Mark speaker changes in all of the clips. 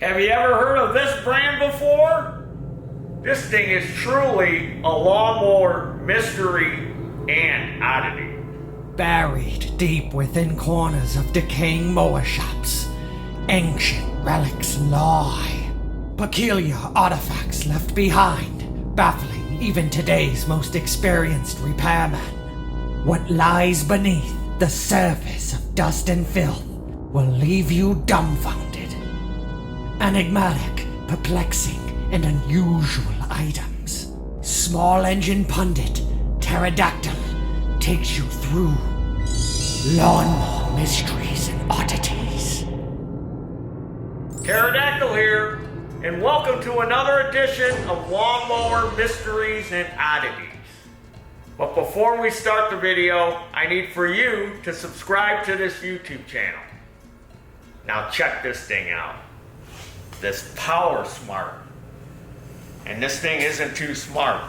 Speaker 1: Have you ever heard of this brand before? This thing is truly a lawnmower mystery and oddity.
Speaker 2: Buried deep within corners of decaying mower shops, ancient relics lie. Peculiar artifacts left behind, baffling even today's most experienced repairman. What lies beneath the surface of dust and filth will leave you dumbfounded. Enigmatic, perplexing, and unusual items. Small engine pundit Pterodactyl takes you through lawnmower mysteries and oddities.
Speaker 1: Pterodactyl here, and welcome to another edition of Lawnmower Mysteries and Oddities. But before we start the video, I need for you to subscribe to this YouTube channel. Now check this thing out. This Power Smart. And this thing isn't too smart.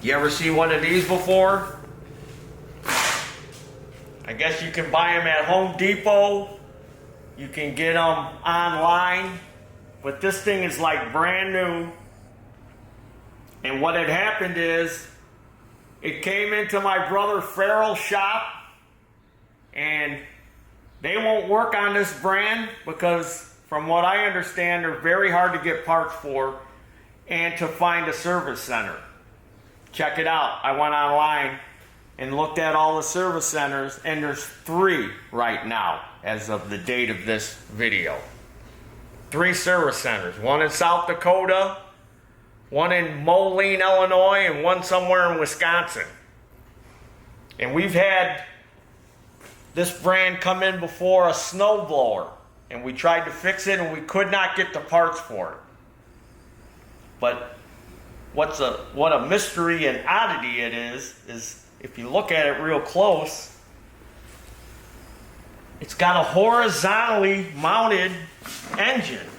Speaker 1: You ever see one of these before? I guess you can buy them at Home Depot. You can get them online. But this thing is like brand new. And what had happened is, it came into my brother Feral's shop. And they won't work on this brand because, from what I understand, they're very hard to get parts for and to find a service center. Check it out. I went online and looked at all the service centers, and there's 3 right now as of the date of this video. 3 service centers. One in South Dakota, one in Moline, Illinois, and one somewhere in Wisconsin. And we've had this brand come in before a snowblower, and we tried to fix it and we could not get the parts for it. But what a mystery and oddity it is if you look at it real close, it's got a horizontally mounted engine.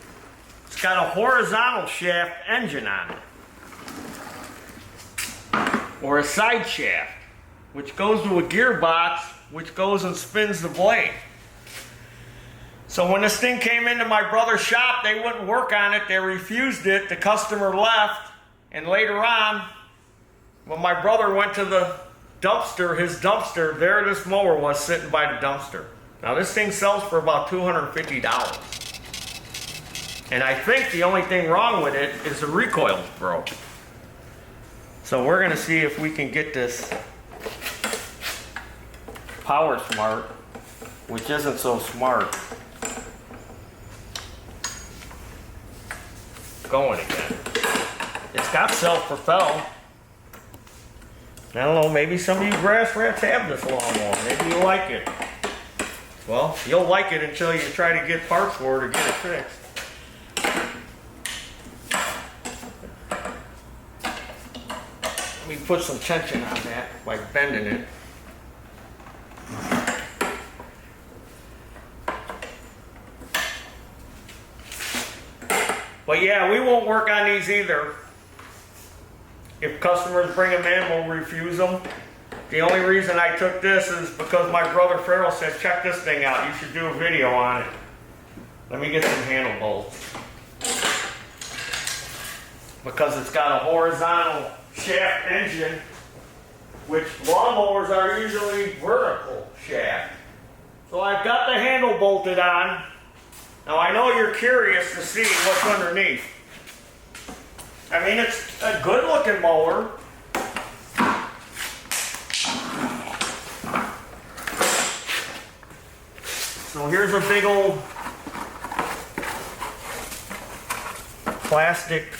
Speaker 1: It's got a horizontal shaft engine on it, or a side shaft, which goes to a gearbox, which goes and spins the blade. So when this thing came into my brother's shop, they wouldn't work on it. They refused it. The customer left. And later on, when my brother went to the dumpster, his dumpster, there this mower was sitting by the dumpster. Now this thing sells for about $250. And I think the only thing wrong with it is the recoil's broke. So we're going to see if we can get this Power Smart, which isn't so smart, going again. It's got self-propel. I don't know, maybe some of you grass rats have this lawnmower. Maybe you like it. Well, you'll like it until you try to get parts for it or get it fixed. Let me put some tension on that by bending it. But yeah, we won't work on these either. If customers bring them in, we'll refuse them. The only reason I took this is because my brother Feral said, check this thing out, you should do a video on it. Let me get some handle bolts. Because it's got a horizontal shaft engine, which lawnmowers are usually vertical shaft. So I've got the handle bolted on. Now I know you're curious to see what's underneath. I mean, it's a good looking mower. So here's a big old plastic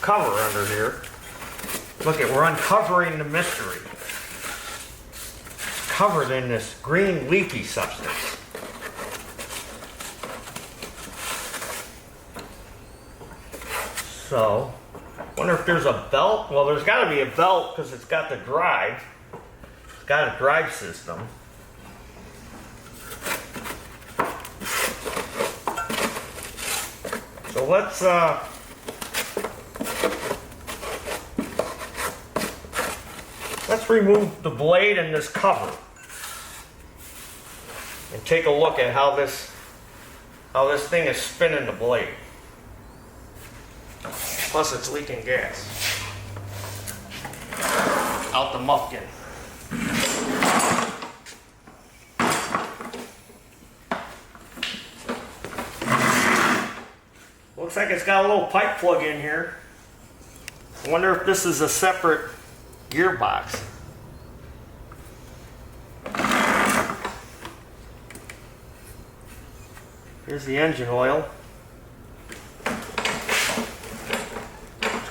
Speaker 1: cover under here. Look at, we're uncovering the mystery. Covered in this green leafy substance. So, wonder if there's a belt. Well, there's got to be a belt because it's got the drive. It's got a drive system. So let's remove the blade and this cover. and take a look at how this thing is spinning the blade. Plus it's leaking gas out the muffin. Looks like it's got a little pipe plug in here. I wonder if this is a separate gearbox. Here's the engine oil. It's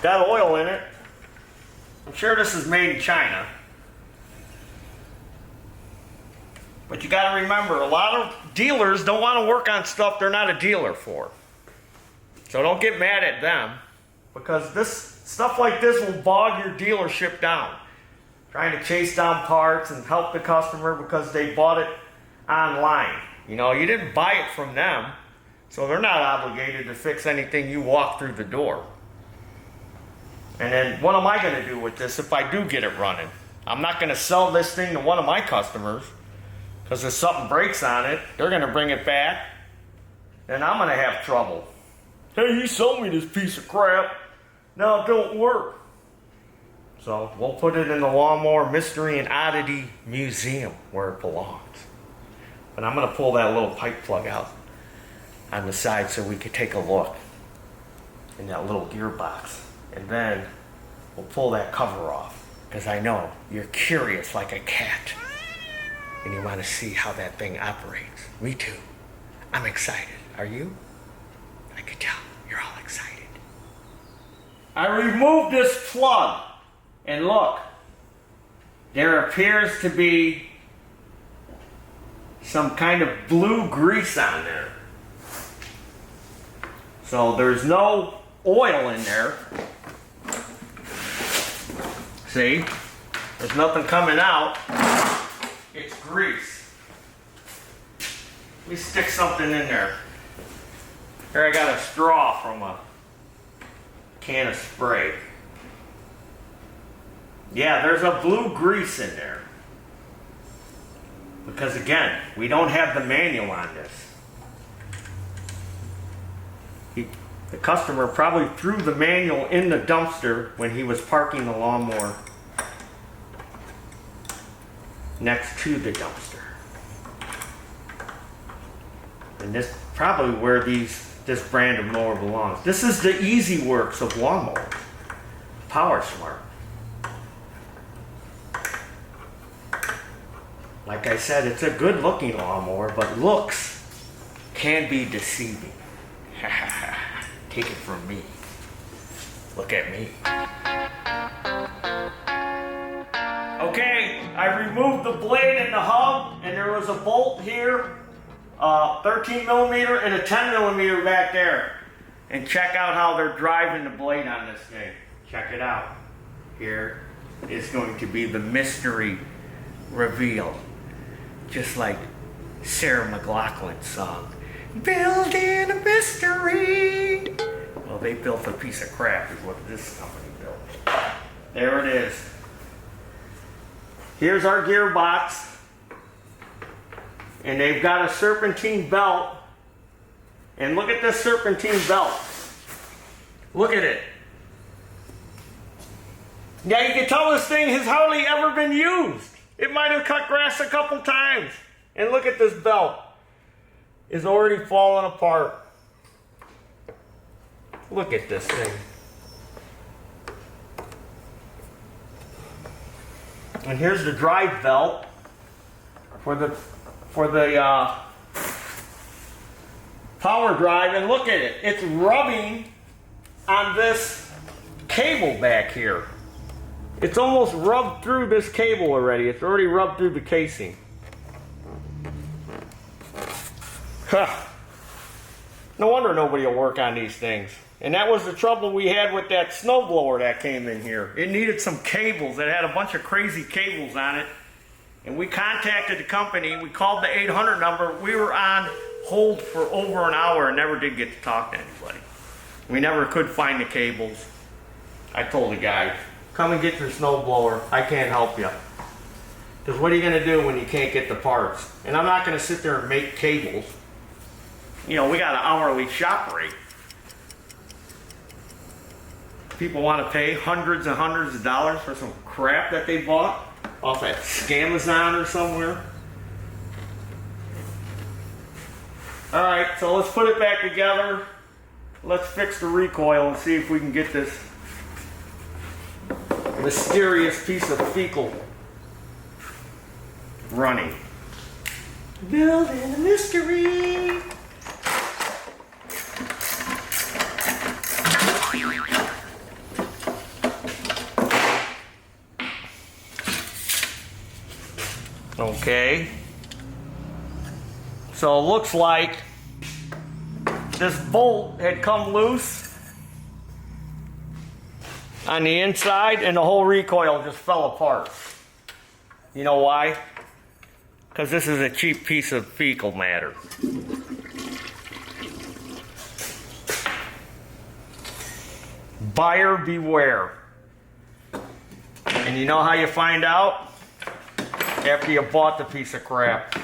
Speaker 1: got oil in it. I'm sure this is made in China. But you got to remember, a lot of dealers don't want to work on stuff they're not a dealer for. So don't get mad at them, because this stuff like this will bog your dealership down. Trying to chase down parts and help the customer because they bought it online. You know, you didn't buy it from them, so they're not obligated to fix anything you walk through the door. And then what am I going to do with this if I do get it running? I'm not going to sell this thing to one of my customers, because if something breaks on it, they're going to bring it back, then I'm going to have trouble. Hey, you sold me this piece of crap. Now it don't work. So we'll put it in the Lawnmower Mystery and Oddity Museum where it belongs. But I'm going to pull that little pipe plug out on the side so we can take a look in that little gearbox. And then we'll pull that cover off, because I know you're curious like a cat and you want to see how that thing operates. Me too. I'm excited. Are you? I can tell you're all excited. I removed this plug, and look, there appears to be some kind of blue grease on there. So there's no oil in there. See? There's nothing coming out. It's grease. Let me stick something in there. Here I got a straw from a can of spray. Yeah, there's a blue grease in there. Because again, we don't have the manual on this. The customer probably threw the manual in the dumpster when he was parking the lawnmower next to the dumpster. And this probably where this brand of mower belongs. This is the Easy Works of lawnmowers. Power Smart. Like I said, it's a good looking lawnmower, but looks can be deceiving. Take it from me. Look at me. Okay, I removed the blade and the hub, and there was a bolt here, 13 millimeter and a 10 millimeter back there. And check out how they're driving the blade on this thing. Check it out. Here is going to be the mystery reveal. Just like Sarah McLachlan's song, Building a Mystery. Well, they built a piece of crap is what this company built. There it is. Here's our gearbox. And they've got a serpentine belt. And look at this serpentine belt. Look at it. Yeah, you can tell this thing has hardly ever been used. It might have cut grass a couple times. And look at this belt. It's already falling apart. Look at this thing. And here's the drive belt for the power drive. And look at it. It's rubbing on this cable back here. It's almost rubbed through this cable already. It's already rubbed through the casing. Huh. No wonder nobody will work on these things. And that was the trouble we had with that snowblower that came in here. It needed some cables. It had a bunch of crazy cables on it. And we contacted the company. We called the 800 number. We were on hold for over an hour and never did get to talk to anybody. We never could find the cables. I told the guy, come and get your snowblower. I can't help you. Because what are you going to do when you can't get the parts? And I'm not going to sit there and make cables. You know, we got an hourly shop rate. People want to pay hundreds and hundreds of dollars for some crap that they bought off at Scamazon or somewhere. Alright, so let's put it back together. Let's fix the recoil and see if we can get this mysterious piece of Fecal running. Building a mystery. Okay. So it looks like this bolt had come loose on the inside and the whole recoil just fell apart. You know why? Because this is a cheap piece of fecal matter. Buyer beware. And you know how you find out? After you bought the piece of crap.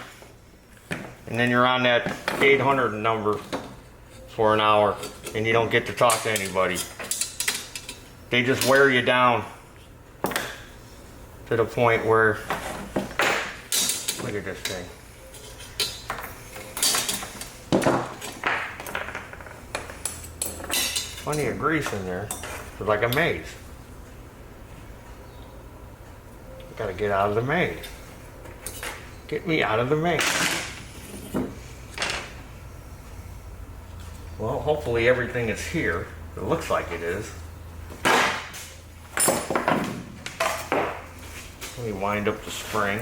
Speaker 1: And then you're on that 800 number for an hour and you don't get to talk to anybody. They just wear you down to the point where, look at this thing. Plenty of grease in there. It's like a maze. Gotta get out of the maze. Get me out of the maze. Well, hopefully everything is here. It looks like it is. Let me wind up the spring.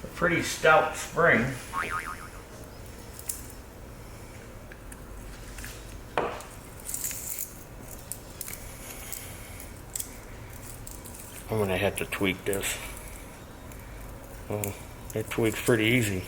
Speaker 1: A pretty stout spring. I'm gonna have to tweak this. Well, it tweaks pretty easy.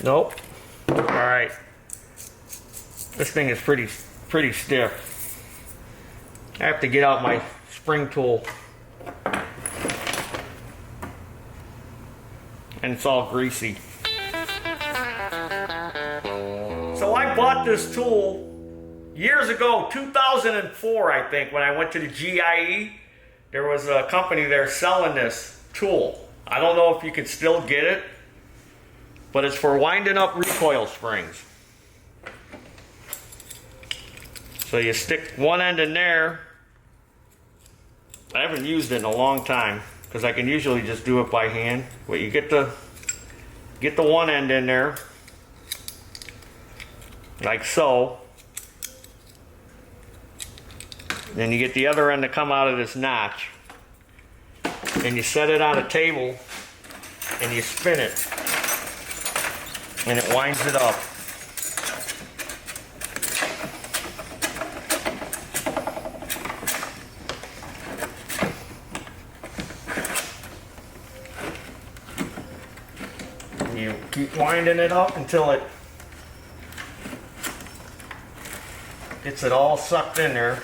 Speaker 1: Nope. All right. This thing is pretty stiff. I have to get out my spring tool. And it's all greasy. So I bought this tool years ago, 2004 I think, when I went to the GIE. There was a company there selling this tool. I don't know if you can still get it, but it's for winding up recoil springs. So you stick one end in there. I haven't used it in a long time because I can usually just do it by hand. But you get the one end in there, like so. Then you get the other end to come out of this notch. And you set it on a table and you spin it. And it winds it up. You keep winding it up until it gets it all sucked in there.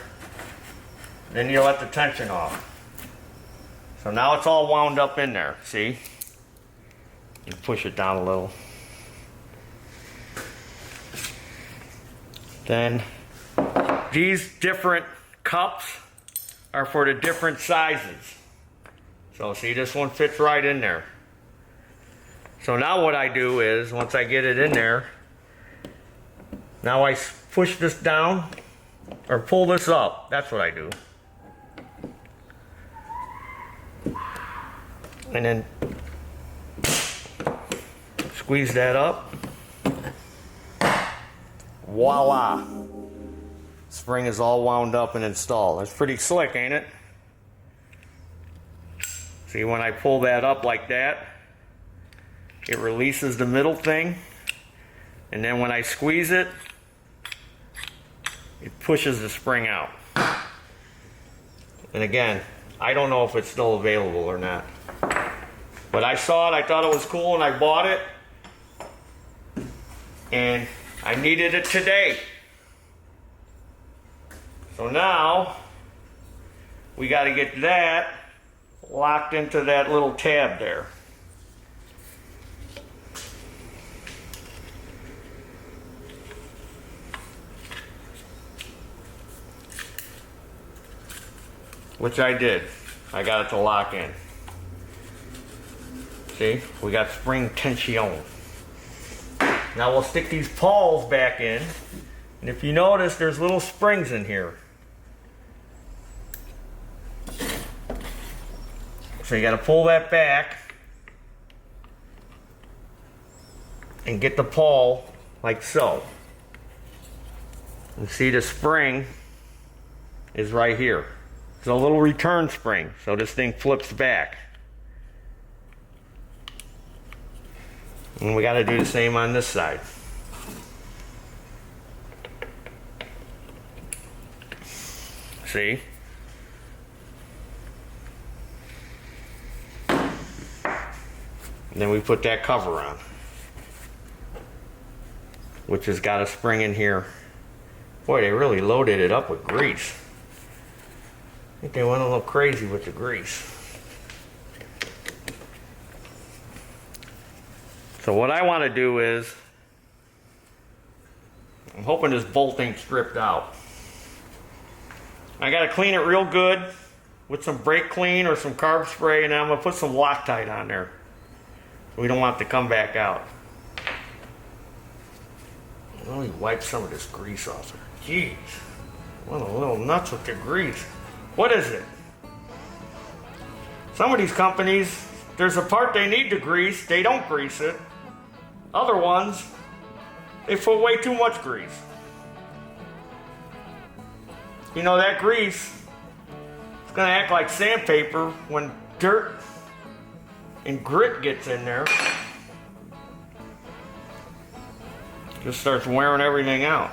Speaker 1: Then you let the tension off. So now it's all wound up in there, see? You push it down a little. Then these different cups are for the different sizes. So see, this one fits right in there. So now what I do is, once I get it in there, now I push this down or pull this up. That's what I do. And then squeeze that up. Voila. Spring is all wound up and installed. That's pretty slick, ain't it? See, when I pull that up like that, it releases the middle thing, and then when I squeeze it, it pushes the spring out. And again, I don't know if it's still available or not. But I saw it, I thought it was cool, and I bought it. And I needed it today. So now, we got to get that locked into that little tab there. Which I did. I got it to lock in. See, we got spring tension. Now we'll stick these pawls back in, and if you notice, there's little springs in here. So you got to pull that back and get the pawl like so. And see, the spring is right here. It's a little return spring, so this thing flips back. And we got to do the same on this side. See? And then we put that cover on, which has got a spring in here. Boy, they really loaded it up with grease. I think they went a little crazy with the grease. So what I want to do is, I'm hoping this bolt ain't stripped out. I got to clean it real good with some brake clean or some carb spray, and then I'm going to put some Loctite on there. We don't want it to come back out. Let me wipe some of this grease off there. Jeez, what a little nuts with the grease. What is it? Some of these companies, there's a part they need to grease, they don't grease it. Other ones, they put way too much grease. You know, that grease, it's gonna act like sandpaper when dirt and grit gets in there. Just starts wearing everything out.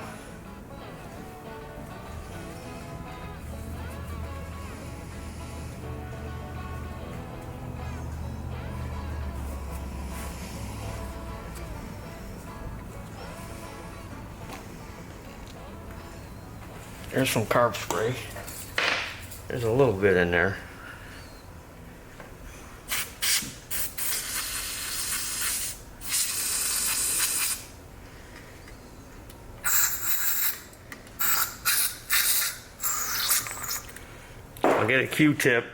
Speaker 1: There's some carb spray. There's a little bit in there. I'll get a Q-tip,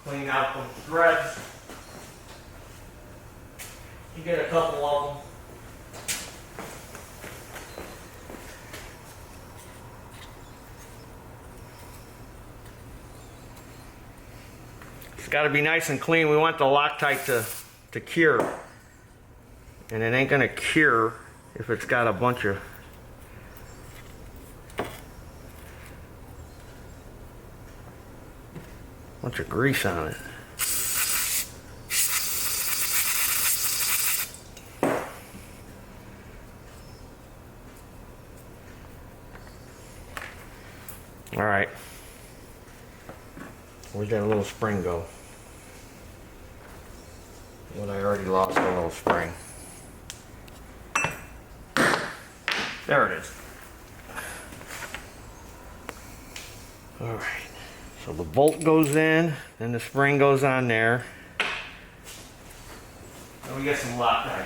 Speaker 1: clean out some threads. You get a couple of them. It's got to be nice and clean. We want the Loctite to cure. And it ain't going to cure if it's got a bunch of grease on it. All right. Where'd that little spring go? Well, I already lost a little spring. There it is. All right. So the bolt goes in, then the spring goes on there. Then we get some Loctite.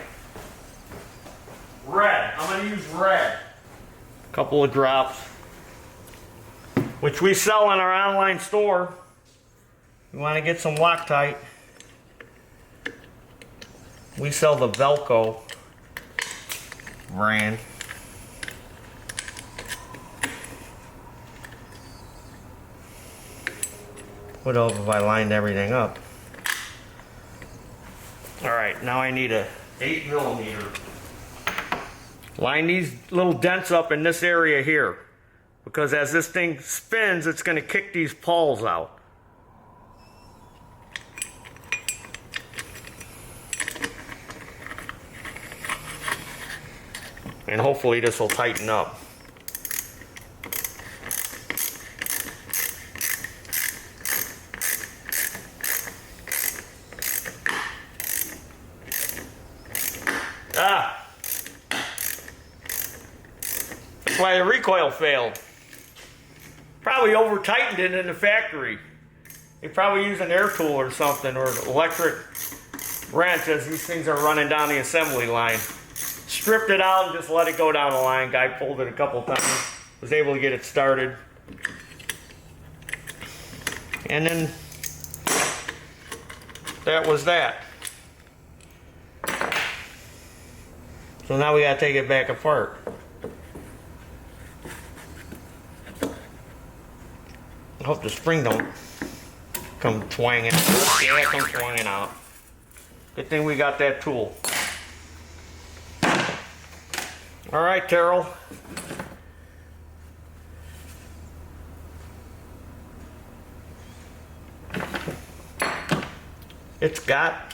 Speaker 1: Red. I'm going to use red. A couple of drops, which we sell in our online store. You want to get some Loctite. We sell the Velcro brand. What else if I lined everything up? Alright, now I need a 8mm. Line these little dents up in this area here. because as this thing spins, it's going to kick these pawls out. And hopefully this will tighten up. That's why the recoil failed. Probably over tightened it in the factory. They probably used an air tool or something, or an electric wrench as these things are running down the assembly line. Stripped it out and just let it go down the line. Guy pulled it a couple times, was able to get it started. And then that was that. So now we gotta take it back apart. I hope the spring don't come twanging. Yeah, it comes twanging out. Good thing we got that tool. All right, Taryl. It's got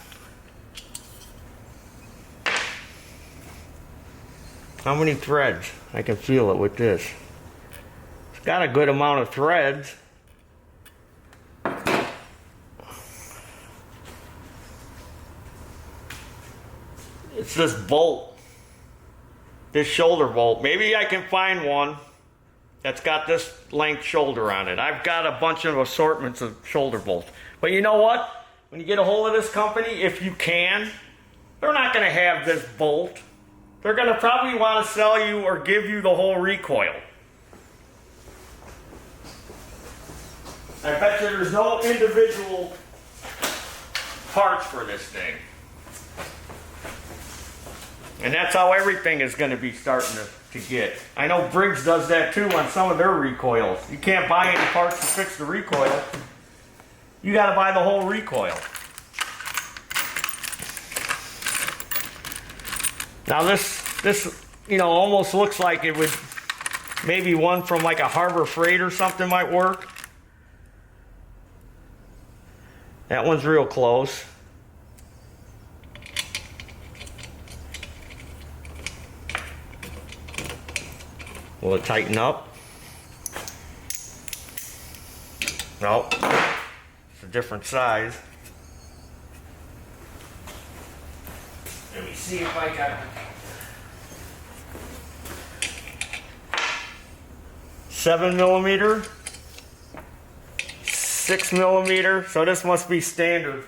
Speaker 1: how many threads? I can feel it with this. It's got a good amount of threads. It's this bolt, this shoulder bolt. Maybe I can find one that's got this length shoulder on it. I've got a bunch of assortments of shoulder bolts. But you know what? When you get a hold of this company, if you can, they're not going to have this bolt. They're going to probably want to sell you or give you the whole recoil. I bet you there's no individual parts for this thing. And that's how everything is going to be starting to get. I know Briggs does that too on some of their recoils. You can't buy any parts to fix the recoil. You got to buy the whole recoil. Now this you know, almost looks like it would, maybe one from like a Harbor Freight or something might work. That one's real close. Will it tighten up? No, it's a different size. Let me see if I got 7mm, 6mm, so this must be standard.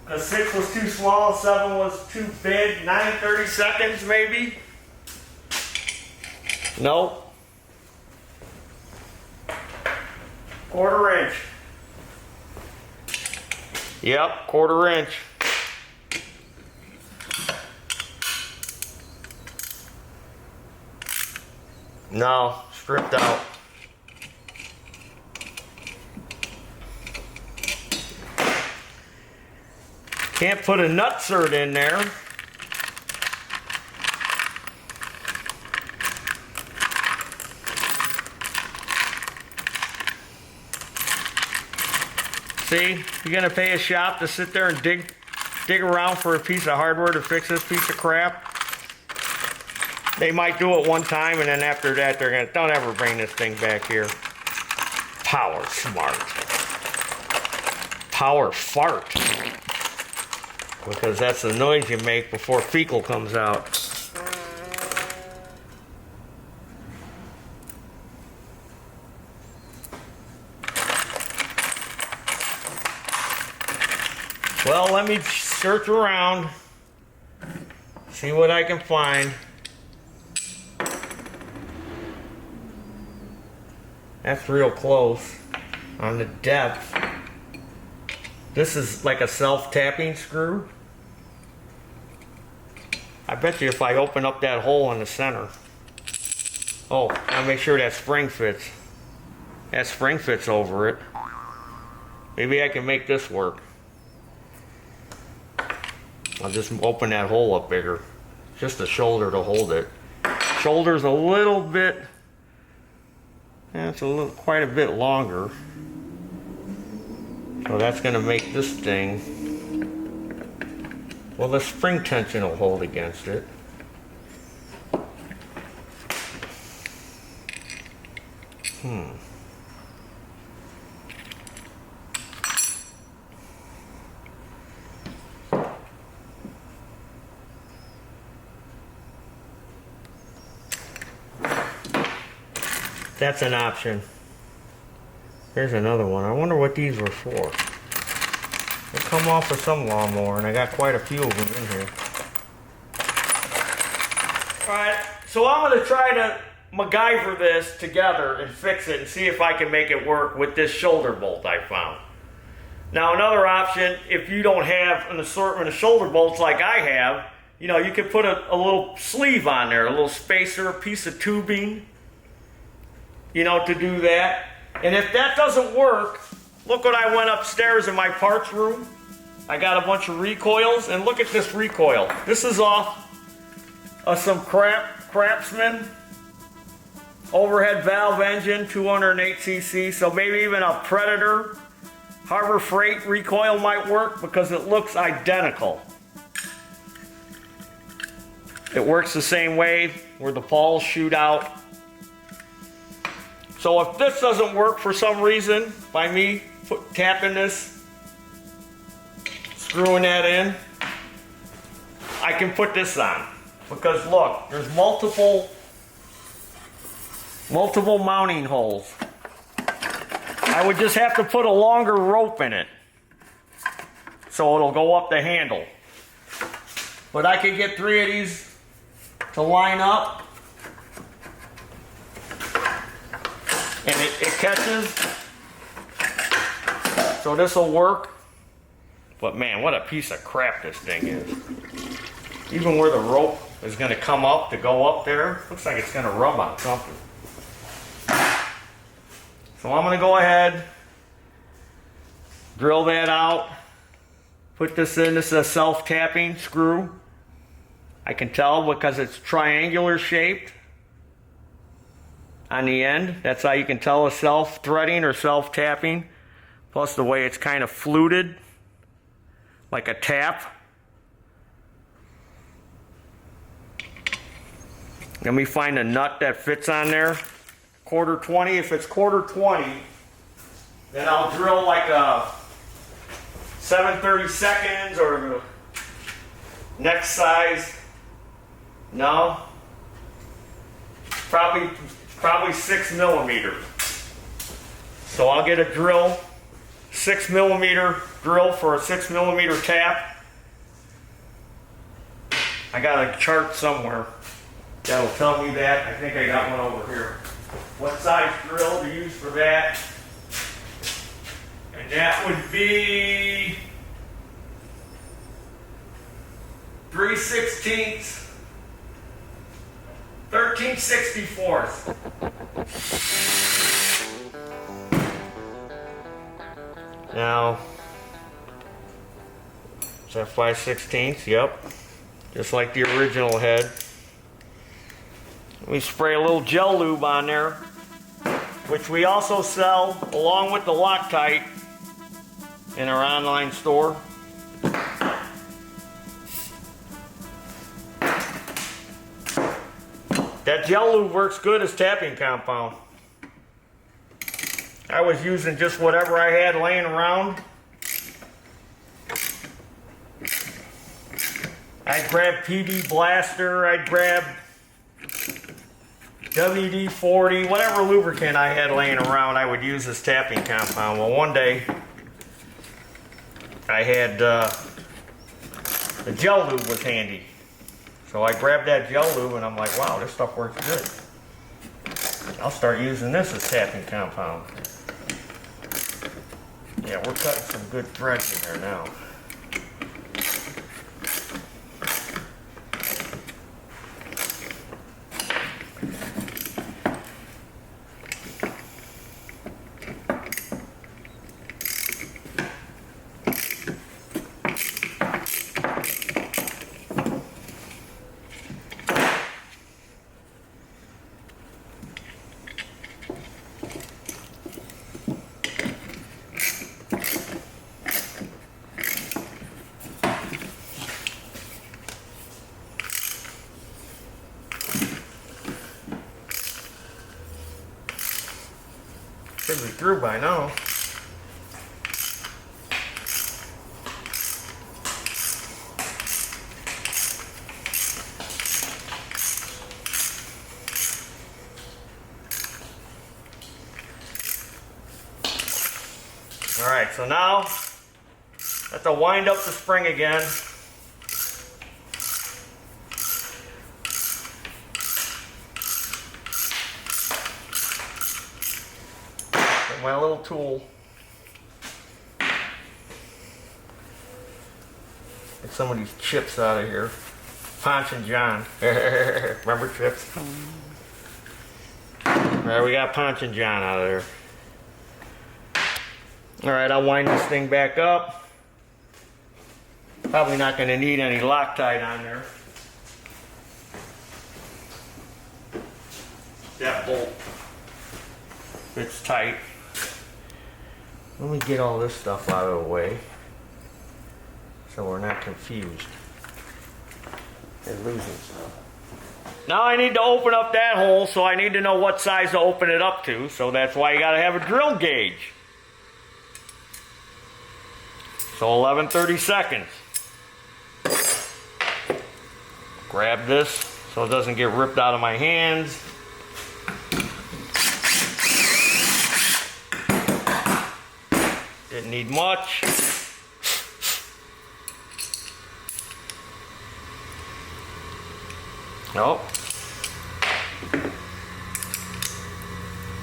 Speaker 1: Because 6 was too small, 7 was too big, 9/32 maybe? Nope. 1/4 inch. Yep, 1/4 inch. No, stripped out. Can't put a nutsert in there. See, you're gonna pay a shop to sit there and dig around for a piece of hardware to fix this piece of crap. They might do it one time, and then after that, they're gonna, don't ever bring this thing back here. Power smart. Power fart. Because that's the noise you make before Fecal comes out. Well, let me search around, see what I can find. That's real close on the depth. This is like a self-tapping screw. I bet you if I open up that hole in the center. Oh, I'll make sure that spring fits. That spring fits over it. Maybe I can make this work. I'll just open that hole up bigger. Just a shoulder to hold it. shoulder's a little bit, yeah, it's quite a bit longer. So that's going to make this thing, well, the spring tension will hold against it. That's an option. Here's another one. I wonder what these were for. They come off of some lawnmower, and I got quite a few of them in here. Alright, so I'm going to try to MacGyver this together and fix it and see if I can make it work with this shoulder bolt I found. Now another option, if you don't have an assortment of shoulder bolts like I have, you know, you can put a little sleeve on there, a little spacer, a piece of tubing, you know, to do that. And if that doesn't work, look what I went upstairs in my parts room. I got a bunch of recoils, and look at this recoil. This is off of some Craftsman overhead valve engine, 208cc, so maybe even a Predator Harbor Freight recoil might work because it looks identical. It works the same way where the balls shoot out. So if this doesn't work for some reason, by me tapping this, screwing that in, I can put this on. Because look, there's multiple mounting holes. I would just have to put a longer rope in it, so it'll go up the handle. But I could get 3 of these to line up. And it catches, so this will work. But man, what a piece of crap this thing is. Even where the rope is going to come up to go up there, looks like it's going to rub on something. So I'm going to go ahead, drill that out, put this in. This is a self-tapping screw. I can tell because it's triangular shaped on the end. That's how you can tell a self-threading or self-tapping. Plus the way it's kind of fluted, like a tap. Let me find a nut that fits on there. 1/4 20. If it's 1/4 20, then I'll drill like a 7/32 or the next size. No, probably 6 millimeters. So I'll get a drill, 6 millimeter drill for a 6 millimeter tap. I got a chart somewhere that'll tell me that. I think I got one over here. What size drill to use for that? And that would be 3/16, 13/64. Now, is that 5/16? Yep. Just like the original head. We spray a little gel lube on there, which we also sell along with the Loctite in our online store. That gel lube works good as tapping compound. I was using just whatever I had laying around. I'd grab PB Blaster, I'd grab WD-40, whatever lubricant I had laying around, I would use as tapping compound. Well, one day I had the gel lube was handy. So I grabbed that gel lube and I'm like, wow, this stuff works good. I'll start using this as tapping compound. Yeah, we're cutting some good threads in there now. Should be through by now. All right, so now I have to wind up the spring again. Get my little tool. Get some of these chips out of here. Ponch and John. Remember chips? All right, we got Ponch and John out of there. All right, I'll wind this thing back up. Probably not going to need any Loctite on there. That bolt fits tight. Let me get all this stuff out of the way so we're not confused and losing stuff. Now I need to open up that hole, so I need to know what size to open it up to, so that's why you got to have a drill gauge. So 11/32. Grab this so it doesn't get ripped out of my hands. Didn't need much. Nope.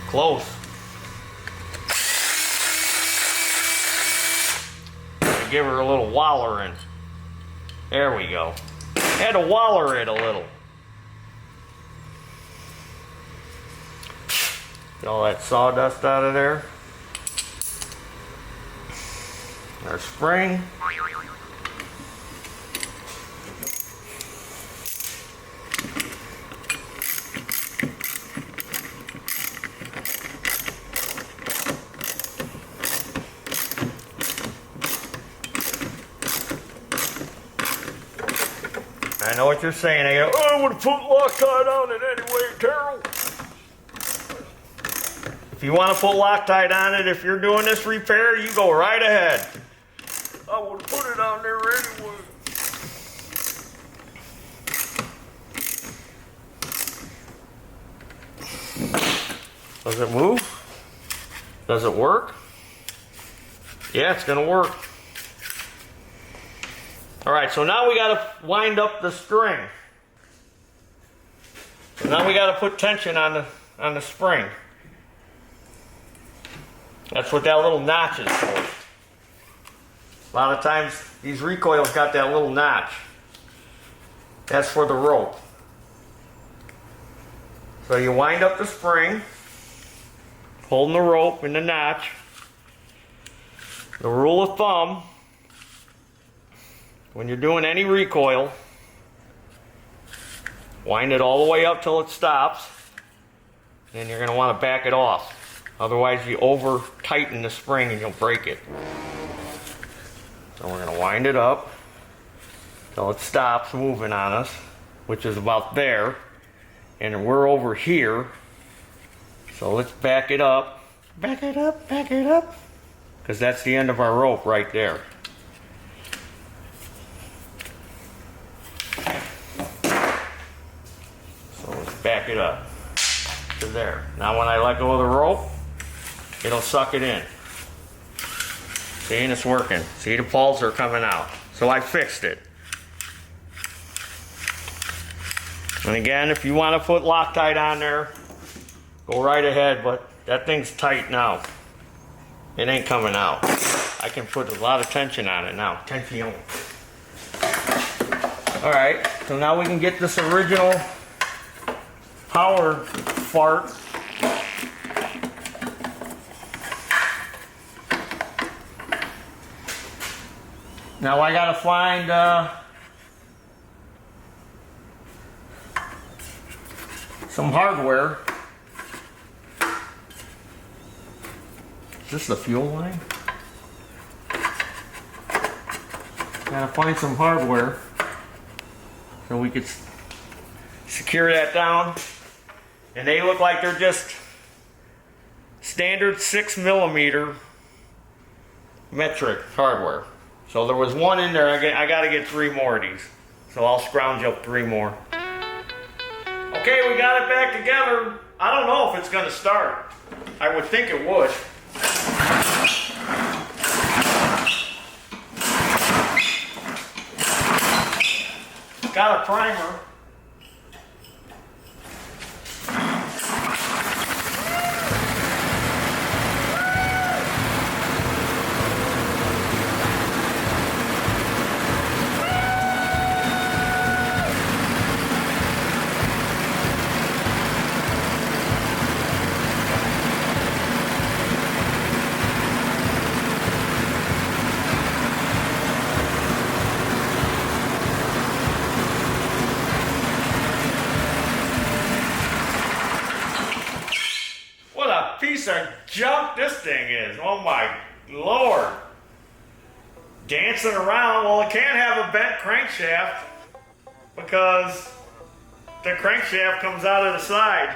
Speaker 1: Close. Give her a little wallering. There we go. Had to waller it a little. Get all that sawdust out of there. Our spring. I know what you're saying. I go, oh, I would have put Loctite on it anyway, Taryl. If you want to put Loctite on it, if you're doing this repair, you go right ahead. I would have put it on there anyway. Does it move? Does it work? Yeah, it's going to work. All right, so now we got to wind up the string. So now we got to put tension on the spring. That's what that little notch is for. A lot of times these recoils got that little notch. That's for the rope. So you wind up the spring, holding the rope in the notch. The rule of thumb, when you're doing any recoil, wind it all the way up till it stops, then you're going to want to back it off. Otherwise you over tighten the spring and you'll break it. So we're going to wind it up till it stops moving on us, which is about there, and we're over here. So let's back it up, back it up, back it up, because that's the end of our rope right there. Back it up to there. Now when I let go of the rope, it'll suck it in. See, and it's working. See, the pulls are coming out. So I fixed it. And again, if you want to put Loctite on there, go right ahead, but that thing's tight now. It ain't coming out. I can put a lot of tension on it now. Tension. All right, so now we can get this original power fart. Now I gotta find some hardware. Is this the fuel line? Gotta find some hardware so we could secure that down. And they look like they're just standard 6mm metric hardware. So there was one in there. I got to get 3 more of these. So I'll scrounge up 3 more. Okay, we got it back together. I don't know if it's going to start. I would think it would. Got a primer. Piece of junk this thing is. Oh my Lord. Dancing around. Well, it can't have a bent crankshaft because the crankshaft comes out of the side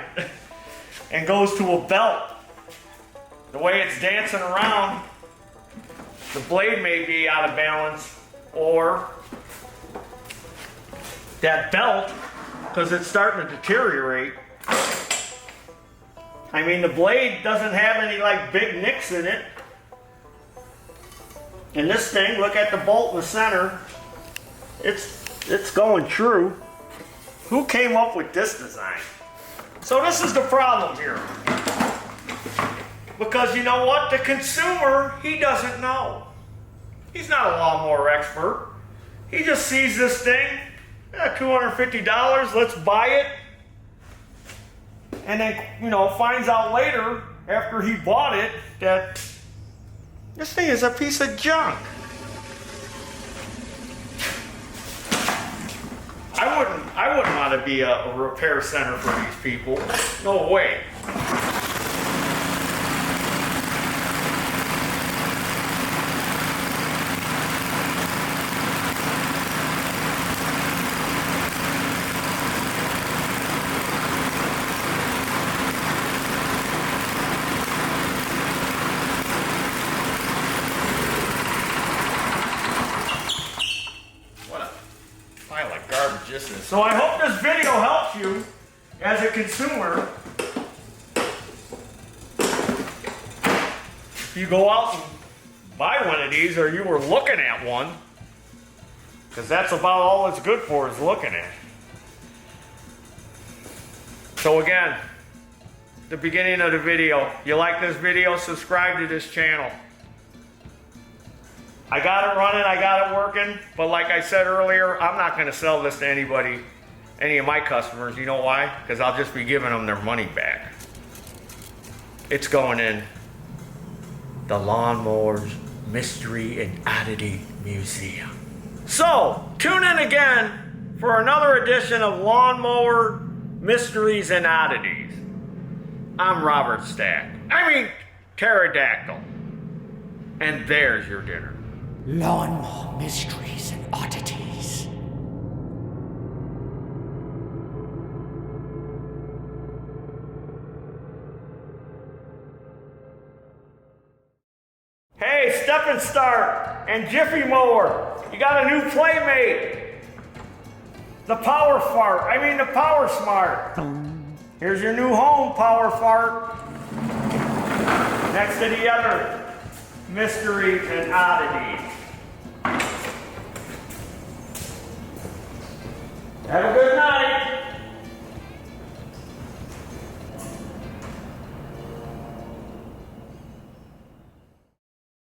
Speaker 1: and goes to a belt. The way it's dancing around, the blade may be out of balance, or that belt, because it's starting to deteriorate. I mean, the blade doesn't have any like big nicks in it. And this thing, look at the bolt in the center. It's going true. Who came up with this design? So this is the problem here. Because you know what? The consumer, he doesn't know. He's not a lawnmower expert. He just sees this thing, $250, let's buy it. And then, you know, finds out later, after he bought it, that this thing is a piece of junk. I wouldn't want to be a repair center for these people. No way. So I hope this video helps you as a consumer. If you go out and buy one of these, or you were looking at one, because that's about all it's good for, is looking at. So again, the beginning of the video, you like this video, subscribe to this channel. I got it running, I got it working, but like I said earlier, I'm not going to sell this to anybody, any of my customers. You know why? Because I'll just be giving them their money back. It's going in the Lawnmowers Mystery and Oddity Museum. So, tune in again for another edition of Lawnmower Mysteries and Oddities. I'm Robert Stack. Pterodactyl. And there's your dinner.
Speaker 2: Lawnmower Mysteries and Oddities.
Speaker 1: Hey, Step and Start and Jiffy Mower, you got a new playmate. The Power Smart. Here's your new home, Power Fart. Next to the other mysteries and oddities. Have a good night.